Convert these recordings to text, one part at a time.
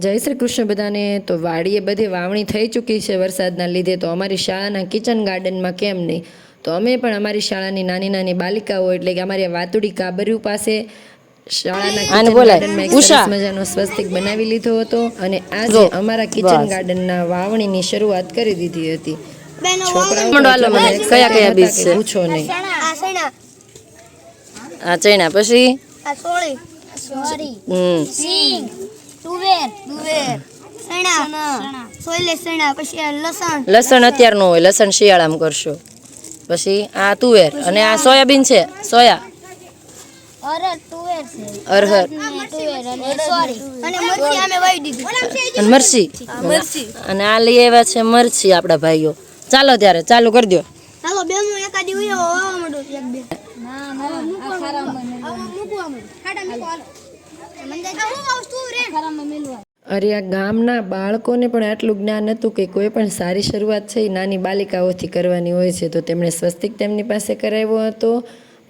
જય શ્રી કૃષ્ણ બધાને. તો વાડીએ બધી વાવણી થઈ ચૂકી છે વરસાદના લીધે, તો અમારી શાળાના કિચન ગાર્ડનમાં કેમ નહીં, તો અમે પણ અમારી શાળાની નાની નાની બાલિકાઓ એટલે કે અમારી વાતુડી કાબરિયું પાસે શાળાના કિચન ગાર્ડનમાં એક સરસ મજાનો સ્વસ્તિક બનાવી લીધો હતો અને આજે અમારા કિચન ગાર્ડનના વાવણીની શરૂઆત કરી દીધી હતી. છોકરાઓ કયા કયા બીજ છે પૂછો નહીં. આ ચણા પછી આ સોળી સિંગ તુવેર સણા સોલે સણા પછી લસણ લસણ અત્યારનું હોય, લસણ શિયાળામાં કરશો. પછી આ તુવેર અને આ સોયાબીન છે, સોયા અરહર તુવેર છે અરહર તુવેર અને સોરી અને મરચી અમે વાવી દીધી અને મરચી અને આ લઈ આવ્યા છે મરચી આપણા ભાઈઓ. ચાલો ત્યારે ચાલુ કરી દો. હાલો બે નું એકાદી ઉયો વાવા માંડો એક બે ના ના આ ખારામાં મૂકવા માંડો ખાડા મૂકો હાલો મંદે હું વસ્તુ રે ખારામાં મેલવા. અરે આ ગામના બાળકોને પણ આટલું જ્ઞાન હતું કે કોઈ પણ સારી શરૂઆત છે એ નાની બાલિકાઓથી કરવાની હોય છે, તો તેમણે સ્વસ્તિક તેમની પાસે કરાવ્યો હતો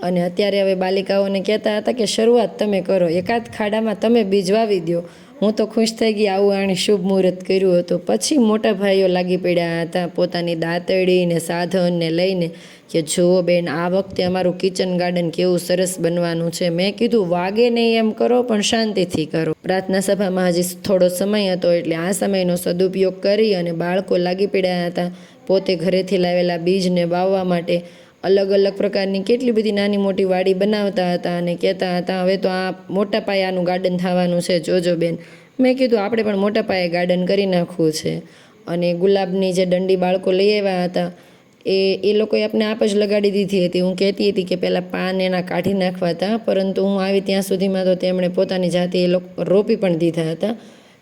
અને અત્યારે હવે બાલિકાઓને કહેતા હતા કે શરૂઆત તમે કરો, એકાદ ખાડામાં તમે બીજ વાવી દો. હું તો ખુશ થઈ ગઈ, આવું આણે શુભ મુહૂર્ત કર્યું હતું. પછી મોટા ભાઈઓ લાગી પડ્યા હતા પોતાની દાંતરડી ને સાધનને લઈને કે જુઓ બેન, આ વખતે અમારું કિચન ગાર્ડન કેવું સરસ બનવાનું છે. મેં કીધું વાગે નહીં એમ કરો પણ શાંતિથી કરો. પ્રાર્થના સભામાં હજી થોડો સમય હતો એટલે આ સમયનો સદુપયોગ કરી અને બાળકો લાગી પડ્યા હતા પોતે ઘરેથી લાવેલા બીજને વાવવા માટે. અલગ અલગ પ્રકારની કેટલી બધી નાની મોટી વાડી બનાવતા હતા અને કહેતા હતા હવે તો આ મોટા પાયાનું ગાર્ડન થવાનું છે, જોજો બેન. મેં કીધું આપણે પણ મોટા પાયે ગાર્ડન કરી નાખવું છે. અને ગુલાબની જે દંડી બાળકો લઈ આવ્યા હતા એ લોકોએ આપણે આપ જ લગાડી દીધી હતી. હું કહેતી હતી કે પહેલાં પાન એના કાઢી નાખવા હતા, પરંતુ હું આવી ત્યાં સુધીમાં તો તેમણે પોતાની જાતે એ લોકો રોપી પણ દીધા હતા.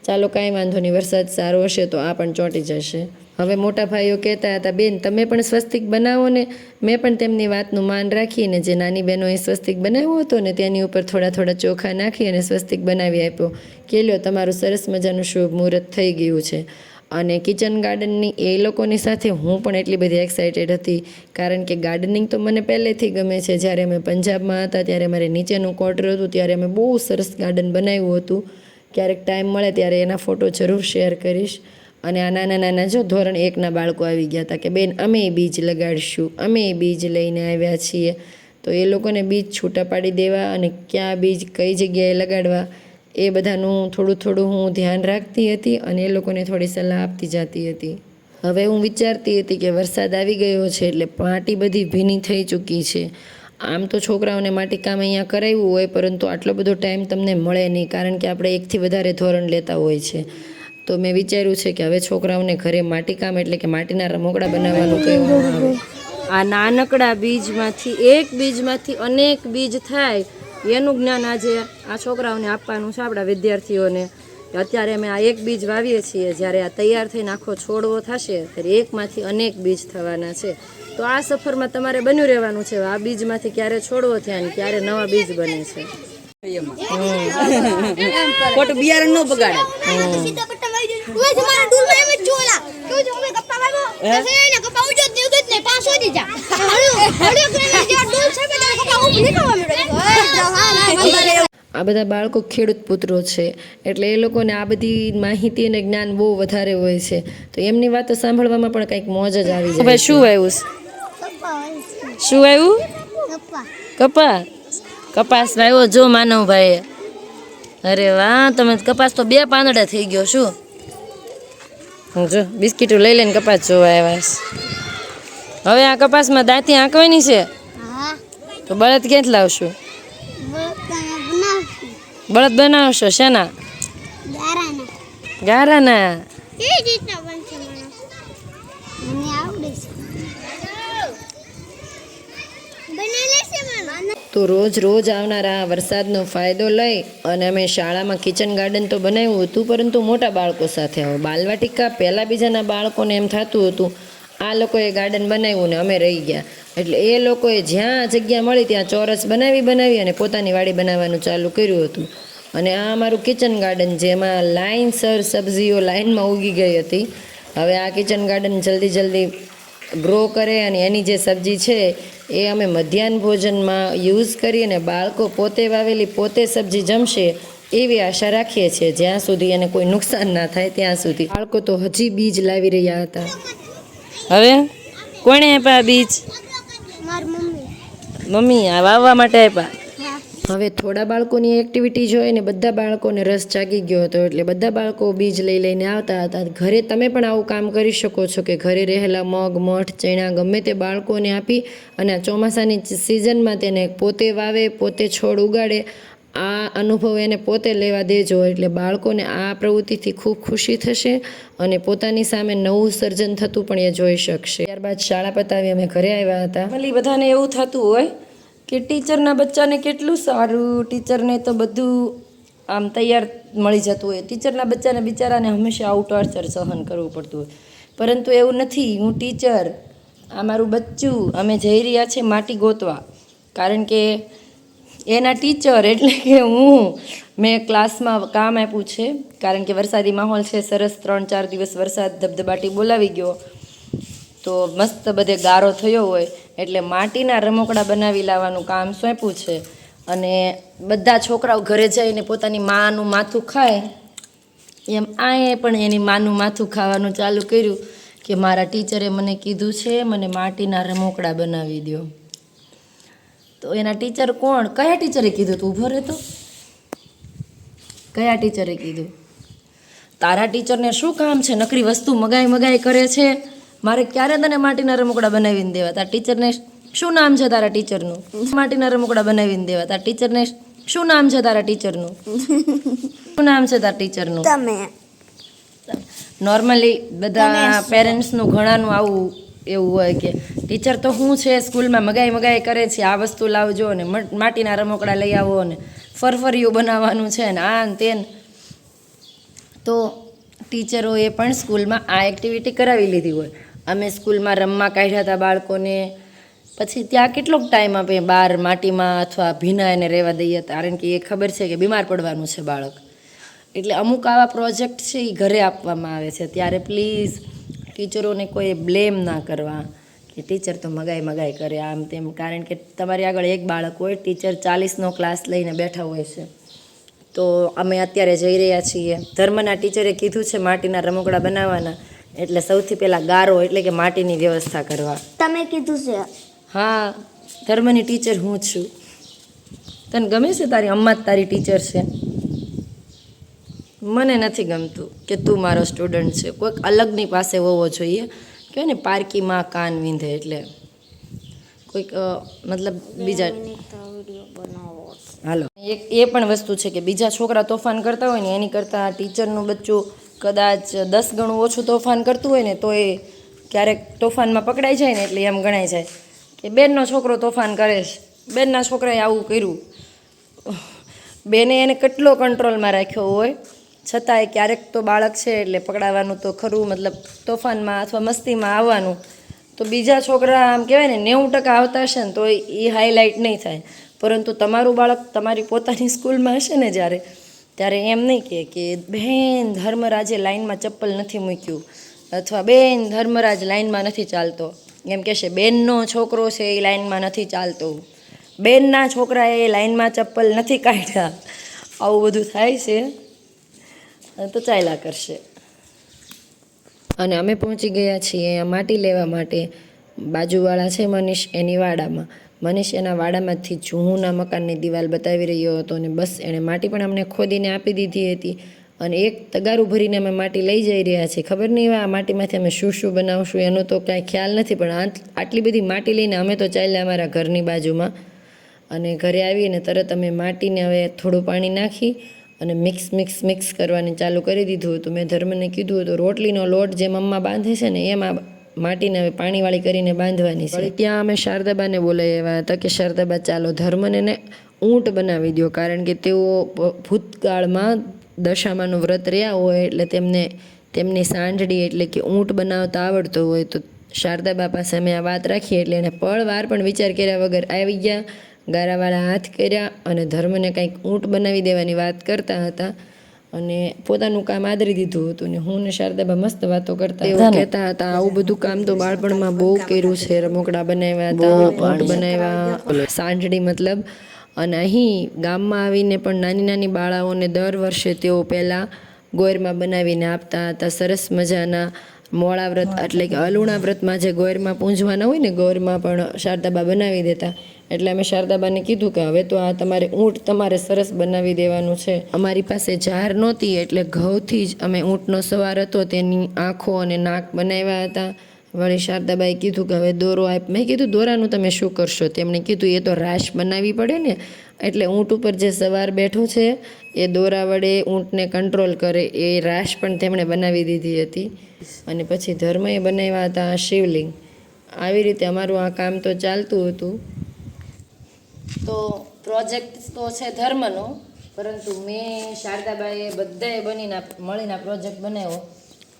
ચાલો કાંઈ વાંધો નહીં, વરસાદ સારો હશે તો આ પણ ચોંટી જશે. હવે મોટા ભાઈઓ કહેતા હતા બેન તમે પણ સ્વસ્તિક બનાવો ને. મેં પણ તેમની વાતનું માન રાખીને જે નાની બહેનોએ સ્વસ્તિક બનાવ્યો હતો ને તેની ઉપર થોડા થોડા ચોખા નાખી અને સ્વસ્તિક બનાવી આપ્યો કે લ્યો તમારું સરસ મજાનું શુભ મુહૂર્ત થઈ ગયું છે. અને કિચન ગાર્ડનની એ લોકોની સાથે હું પણ એટલી બધી એક્સાઇટેડ હતી કારણ કે ગાર્ડનિંગ તો મને પહેલેથી ગમે છે. જ્યારે અમે પંજાબમાં હતા ત્યારે અમારે નીચેનું ક્વાર્ટર હતું ત્યારે અમે બહુ સરસ ગાર્ડન બનાવ્યું હતું. ક્યારેક ટાઈમ મળે ત્યારે એના ફોટો જરૂર શેર કરીશ. અને આ નાના નાના જો ધોરણ 1ના બાળકો આવી ગયા હતા કે બેન અમે બીજ લગાડીશું, અમે બીજ લઈને આવ્યા છીએ. તો એ લોકોને બીજ છૂટા પાડી દેવા અને ક્યાં બીજ કઈ જગ્યાએ લગાડવા એ બધાનું થોડું થોડું હું ધ્યાન રાખતી હતી અને એ લોકોને થોડી સલાહ આપતી જતી હતી. હવે હું વિચારતી હતી કે વરસાદ આવી ગયો છે એટલે માટી બધી ભીની થઈ ચૂકી છે. આમ તો છોકરાઓને માટી કામ અહીંયા કરાવ્યું હોય પરંતુ આટલો બધો ટાઈમ તમને મળે નહીં કારણ કે આપણે એકથી વધારે ધોરણ લેતા હોય છે. તો મેં વિચાર્યું છે કે હવે છોકરાઓને ઘરે માટીકામ એટલે કે માટીના રમકડા બનાવવાનું કહેવામાં આવે. આ નાનકડા બીજમાંથી એક બીજમાંથી અનેક બીજ થાય એનું જ્ઞાન આજે આ છોકરાઓને આપવાનું છે, આપણા વિદ્યાર્થીઓને. અત્યારે અમે આ એક બીજ વાવીએ છીએ, જ્યારે આ તૈયાર થઈને આખો છોડવો થશે ત્યારે એકમાંથી અનેક બીજ થવાના છે. તો આ સફરમાં તમારે બન્યું રહેવાનું છે. આ બીજમાંથી ક્યારે છોડવો થયા ને ક્યારે નવા બીજ બને છે. ખોટું બિયારણ ન બગાડે. આ બધા બાળકો ખેડૂત પુત્રો છે એટલે એ લોકોને આ બધી માહિતી અને જ્ઞાન બહુ વધારે હોય છે. તો એમની વાતો સાંભળવામાં પણ કંઈક મોજ જ આવી જાય. શું આવ્યું? શું આવ્યું? કપા કપાસ વાવ્યો જો માનવભાઈએ. અરે વાહ, તમે કપાસ તો 2 પાંદડા થઈ ગયો. શું જો બિસ્કીટો લઈ લઈને કપાસ જોવા આવ્યા. હવે આ કપાસમાં દાંતી આંકવાની છે તો બળદ ક્યાંથી લાવશું? બળદ બનાવશો શેના? ગારાના. તો રોજ રોજ આવનારા વરસાદનો ફાયદો લઈ અને અમે શાળામાં કિચન ગાર્ડન તો બનાવ્યું હતું પરંતુ મોટા બાળકો સાથે. હવે બાલવાટિકા પહેલાં બીજાના બાળકોને એમ થતું હતું આ લોકોએ ગાર્ડન બનાવ્યું ને અમે રહી ગયા, એટલે એ લોકોએ જ્યાં જગ્યા મળી ત્યાં ચોરસ બનાવી અને પોતાની વાડી બનાવવાનું ચાલુ કર્યું હતું. અને આ અમારું કિચન ગાર્ડન જેમાં લાઇનસર સબ્જીઓ લાઇનમાં ઉગી ગઈ હતી. હવે આ કિચન ગાર્ડન જલ્દી ગ્રો કરે અને એની જે સબ્જી છે એ અમે મધ્યાહન ભોજનમાં યુઝ કરી અને બાળકો પોતે વાવેલી પોતે સબ્જી જમશે એવી આશા રાખીએ છીએ જ્યાં સુધી એને કોઈ નુકસાન ના થાય ત્યાં સુધી. બાળકો તો હજી બીજ લાવી રહ્યા હતા. હવે કોણે આપ્યા બીજ? મારી મમ્મી. મમ્મી આ વાવવા માટે આપ્યા. હા. હવે થોડા બાળકોની એક્ટિવિટી જોઈને બધા બાળકોને રસ જાગી ગયો હતો, એટલે બધા બાળકો બીજ લઈ લઈને આવતા હતા. ઘરે તમે પણ આવું કામ કરી શકો છો કે ઘરે રહેલા મગ, મઠ, ચણા ગમે તે બાળકોને આપી અને આ ચોમાસાની સિઝનમાં તેને પોતે વાવે, પોતે છોડ ઉગાડે. આ અનુભવ એને પોતે લેવા દેજો, એટલે બાળકોને આ પ્રવૃત્તિથી ખૂબ ખુશી થશે અને પોતાની સામે નવું સર્જન થતું પણ એ જોઈ શકશે. ત્યારબાદ શાળા પતાવી અમે ઘરે આવ્યા હતા. ભલે બધાને એવું થતું હોય કે ટીચરના બચ્ચાને કેટલું સારું, ટીચરને તો બધું આમ તૈયાર મળી જતું હોય, ટીચરના બચ્ચાને બિચારાને હંમેશા આવું ટોર્ચર સહન કરવું પડતું હોય. પરંતુ એવું નથી. હું ટીચર, આ મારું બચ્ચું, અમે જઈ રહ્યા છીએ માટી ગોતવા. કારણ કે એના ટીચર એટલે કે મેં ક્લાસમાં કામ આપ્યું છે. કારણ કે વરસાદી માહોલ છે, સરસ 3-4 દિવસ વરસાદ ધબધબાટી બોલાવી ગયો, તો મસ્ત બધે ગારો થયો હોય, એટલે માટીના રમકડા બનાવી લાવવાનું કામ સોંપ્યું છે. અને બધા છોકરાઓ ઘરે જઈને પોતાની માનું માથું ખાય એમ આએ પણ એની માનું માથું ખાવાનું ચાલુ કર્યું કે મારા ટીચરે મને કીધું છે મને માટીના રમકડા બનાવી દો. તો એના ટીચર કોણ? કયા ટીચરે કીધું? તું ઊભો રહેતો. કયા ટીચરે કીધું? તારા ટીચરને શું કામ છે? નકરી વસ્તુ મગાઈ કરે છે. મારે ક્યારે તને માટીના રમકડા બનાવીને દેવા? તારા ટીચરને શું નામ છે? તારા ટીચરનું માટીના રમકડા બનાવીને દેવા. તારા ટીચરને શું નામ છે? તારા ટીચરનું શું નામ છે? તારા ટીચરનું તમે. નોર્મલી બધા પેરેન્ટ્સનું ઘણાનું આવું એવું હોય કે ટીચર તો શું છે, સ્કૂલમાં મગાઈ કરે છે, આ વસ્તુ લાવજો ને માટીના રમકડા લઈ આવો ને ફરફરિયું બનાવવાનું છે ને આ ને તેન. તો ટીચરોએ પણ સ્કૂલમાં આ એક્ટિવિટી કરાવી લીધી હોય. અમે સ્કૂલમાં રમવા કાઢ્યા હતા બાળકોને, પછી ત્યાં કેટલોક ટાઈમ આપે બહાર માટીમાં અથવા ભીના એને રહેવા દઈએ, કારણ કે એ ખબર છે કે બીમાર પડવાનું છે બાળક. એટલે અમુક આવા પ્રોજેક્ટ છે એ ઘરે આપવામાં આવે છે. ત્યારે પ્લીઝ ટીચરોને કોઈ બ્લેમ ના કરવા કે ટીચર તો મગાઈ કરે આમ તેમ, કારણ કે તમારી આગળ એક બાળક હોય, ટીચર 40નો ક્લાસ લઈને બેઠા હોય છે. તો અમે અત્યારે જઈ રહ્યા છીએ. ધર્મના ટીચરે કીધું છે માટીના રમકડા બનાવવાના, એટલે સૌથી પહેલાં ગારો એટલે કે માટીની વ્યવસ્થા કરવા. તમે કીધું છે. હા, ધર્મની ટીચર હું છું. તને ગમે છે તારી અમ્મા જ તારી ટીચર છે? મને નથી ગમતું કે તું મારો સ્ટુડન્ટ છે. કોઈક અલગની પાસે હોવો જોઈએ. કહેવાય ને પારકીમાં કાન વિંધે, એટલે કોઈક મતલબ બીજા. હાલો, એ પણ વસ્તુ છે કે બીજા છોકરા તોફાન કરતા હોય ને એની કરતાં ટીચરનું બચ્ચું કદાચ 10 ગણું ઓછું તોફાન કરતું હોય ને તો એ ક્યારેક તોફાનમાં પકડાઈ જાય ને એટલે એમ ગણાય જાય કે બેનનો છોકરો તોફાન કરે છે, બેનના છોકરાએ આવું કર્યું. બેને એને કેટલો કંટ્રોલમાં રાખ્યો હોય છતાંય ક્યારેક તો બાળક છે એટલે પકડાવાનું તો ખરું, મતલબ તોફાનમાં અથવા મસ્તીમાં આવવાનું. તો બીજા છોકરા આમ કહેવાય ને 90% આવતા હશે ને તો એ હાઈલાઇટ નહીં થાય. પરંતુ તમારું બાળક તમારી પોતાની સ્કૂલમાં હશે ને ત્યારે એમ નહીં કે બેન ધર્મરાજે લાઈનમાં ચપ્પલ નથી મૂક્યું, અથવા બેન ધર્મરાજ લાઈનમાં નથી ચાલતો. એમ કહેશે બેનનો છોકરો છે એ લાઈનમાં નથી ચાલતો, બેનના છોકરાએ લાઈનમાં ચપ્પલ નથી કાઢ્યા. આવું બધું થાય છે તો ચાલ્યા કરશે. અને અમે પહોંચી ગયા છીએ માટી લેવા માટે. બાજુવાળા છે મનીષ, એની વાડામાં. મનીષ એના વાડામાંથી જૂના મકાનની દિવાલ બતાવી રહ્યો હતો અને બસ એણે માટી પણ અમને ખોદીને આપી દીધી હતી. અને એક તગારું ભરીને અમે માટી લઈ જઈ રહ્યા છીએ. ખબર નહીં આ માટીમાંથી અમે શું બનાવશું એનો તો કાંઈ ખ્યાલ નથી, પણ આટલી બધી માટી લઈને અમે તો ચાલ્યા અમારા ઘરની બાજુમાં. અને ઘરે આવીને તરત અમે માટીને હવે થોડું પાણી નાખી અને મિક્સ કરવાની ચાલુ કરી દીધું હતું. મેં ધર્મને કીધું હતું રોટલીનો લોટ જે મમ્મા બાંધે છે ને એમાં માટીને હવે પાણીવાળી કરીને બાંધવાની છે. ત્યાં અમે શારદાબાને બોલાવ્યા હતા કે શારદાબા ચાલો ધર્મને ઊંટ બનાવી દો, કારણ કે તેઓ ભૂતકાળમાં દશામાનું વ્રત રહ્યા હોય એટલે તેમની સાંઢળી એટલે કે ઊંટ બનાવતા આવડતો હોય. તો શારદાબા પાસે અમે આ વાત રાખી એટલે એને પળવાર પણ વિચાર કર્યા વગર આવી ગયા, ગારાવાળા હાથ કર્યા અને ધર્મને કંઈક ઊંટ બનાવી દેવાની વાત કરતા હતા અને પોતાનું કામ આદરી દીધું હતું. ને હું ને શારદાબા મસ્ત વાતો કરતા કહેતા હતા આવું બધું કામ તો બાળપણમાં બહુ કર્યું છે. રમકડા બનાવ્યા હતા, ઊંટ બનાવ્યા, સાંઢળી મતલબ. અને અહીં ગામમાં આવીને પણ નાની નાની બાળાઓને દર વર્ષે તેઓ પહેલાં ગોરમાં બનાવીને આપતા હતા. સરસ મજાના મોળા વ્રત એટલે કે અલુણા વ્રતમાં જે ગોરમાં પૂંજવાના હોય ને ગોરમાં પણ શારદાબા બનાવી દેતા. એટલે અમે શારદાબાને કીધું કે હવે તો આ તમારે ઊંટ તમારે સરસ બનાવી દેવાનું છે. અમારી પાસે જાર નહોતી એટલે ઘઉંથી જ અમે ઊંટનો સવાર હતો તેની આંખો અને નાક બનાવ્યા હતા. વળી શારદાબાએ કીધું કે હવે દોરો આપ. મેં કીધું દોરાનું તમે શું કરશો? તેમણે કીધું એ તો રાશ બનાવવી પડે ને, એટલે ઊંટ ઉપર જે સવાર બેઠો છે એ દોરા વડે ઊંટને કંટ્રોલ કરે એ રાશ પણ તેમણે બનાવી દીધી હતી. અને પછી ધર્મએ બનાવ્યા હતા શિવલિંગ. આવી રીતે અમારું આ કામ તો ચાલતું હતું. તો પ્રોજેક્ટ તો છે ધર્મનો, પરંતુ મેં શારદાબાએ બધાએ મળીને પ્રોજેક્ટ બનાવ્યો.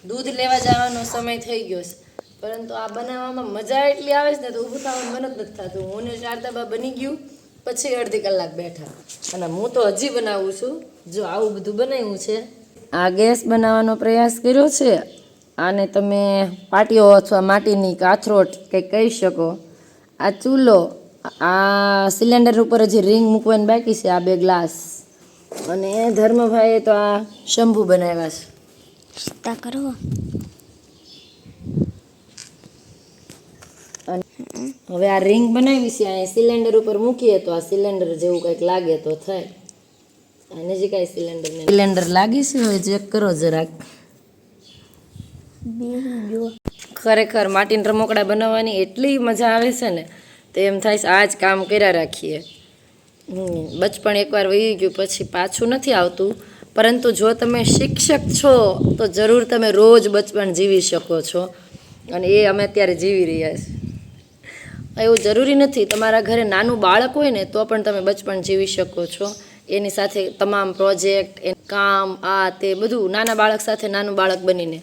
દૂધ લેવા જવાનો સમય થઈ ગયો છે, પરંતુ આ બનાવવામાં મજા એટલી આવે છે ને તો ઊભું થવાનું મન જ નથી થતું. હું ને શારદાબા બની ગયું પછી અડધી કલાક બેઠા, અને હું તો હજી બનાવું છું. જો આવું બધું બનાવ્યું છે. આ ગેસ બનાવવાનો પ્રયાસ કર્યો છે. આને તમે પાટીઓ અથવા માટીની કાથરોટ કંઈક કહી શકો. આ ચૂલો, આ સિલિન્ડર ઉપર હજી રિંગ મૂકવાની બાકી છે. આ 2 ગ્લાસ, અને ધર્મભાઈએ તો આ શંભુ બનાવ્યા છે. કરો હવે આ રિંગ બનાવી છે, અહીંયા સિલિન્ડર ઉપર મૂકીએ તો આ સિલિન્ડર જેવું કંઈક લાગે તો થાય. અને જે કાંઈ સિલિન્ડર લાગી છે હવે ચેક કરો જરાક. ખરેખર માટીના રમકડા બનાવવાની એટલી મજા આવે છે ને તો એમ થાય છે આ જ કામ કર્યા રાખીએ. બચપણ એકવાર વહી ગયું પછી પાછું નથી આવતું, પરંતુ જો તમે શિક્ષક છો તો જરૂર તમે રોજ બચપણ જીવી શકો છો, અને એ અમે અત્યારે જીવી રહ્યા છીએ. એવું જરૂરી નથી તમારા ઘરે નાનું બાળક હોય ને તો પણ તમે બચપણ જીવી શકો છો. એની સાથે તમામ પ્રોજેક્ટ, કામ, આ તે બધું નાના બાળક સાથે નાનું બાળક બનીને.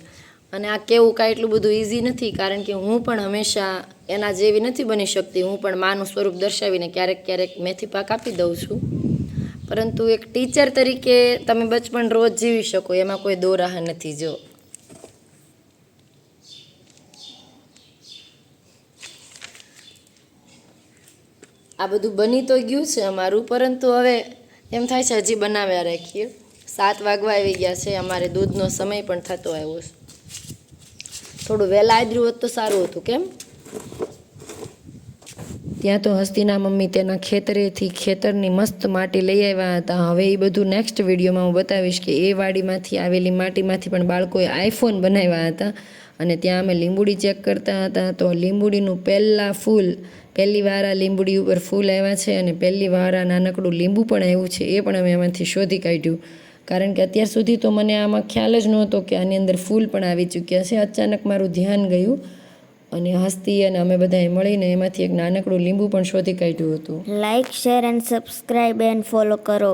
અને આ કેવું કાંઈ એટલું બધું ઇઝી નથી, કારણ કે હું પણ હંમેશા એના જેવી નથી બની શકતી. હું પણ માનું સ્વરૂપ દર્શાવીને ક્યારેક ક્યારેક મેથી પાક આપી દઉં છું, પરંતુ એક ટીચર તરીકે તમે બચપણ રોજ જીવી શકો એમાં કોઈ દોરાહ નથી. જો આ બધું બની તો ગયું છે અમારું, પરંતુ હવે એમ થાય છે હજી બનાવ્યા રાખીએ. 7 વાગવા આવી ગયા છે. અમારે દૂધનો સમય પણ થતો આવ્યો છે. થોડું વહેલા આદર્યું હોત તો સારું હતું. કેમ? ત્યાં તો હસ્તીના મમ્મી તેના ખેતરેથી ખેતરની મસ્ત માટી લઈ આવ્યા હતા. હવે એ બધું નેક્સ્ટ વિડીયોમાં હું બતાવીશ કે એ વાડીમાંથી આવેલી માટીમાંથી પણ બાળકોએ આઈફોન બનાવ્યા હતા. અને ત્યાં અમે લીંબુડી ચેક કરતા હતા તો લીંબુડીનું પહેલી વાર આ લીંબુડી ઉપર ફૂલ આવ્યા છે, અને પહેલી વાર આ નાનકડું લીંબુ પણ આવ્યું છે. એ પણ અમે એમાંથી શોધી કાઢ્યું, કારણ કે અત્યાર સુધી તો મને આમાં ખ્યાલ જ નહોતો કે આની અંદર ફૂલ પણ આવી ચૂક્યા છે. અચાનક મારું ધ્યાન ગયું અને હસ્તી અને અમે બધાએ મળીને એમાંથી એક નાનકડું લીંબુ પણ શોધી કાઢ્યું હતું. Like, share and subscribe and follow કરો.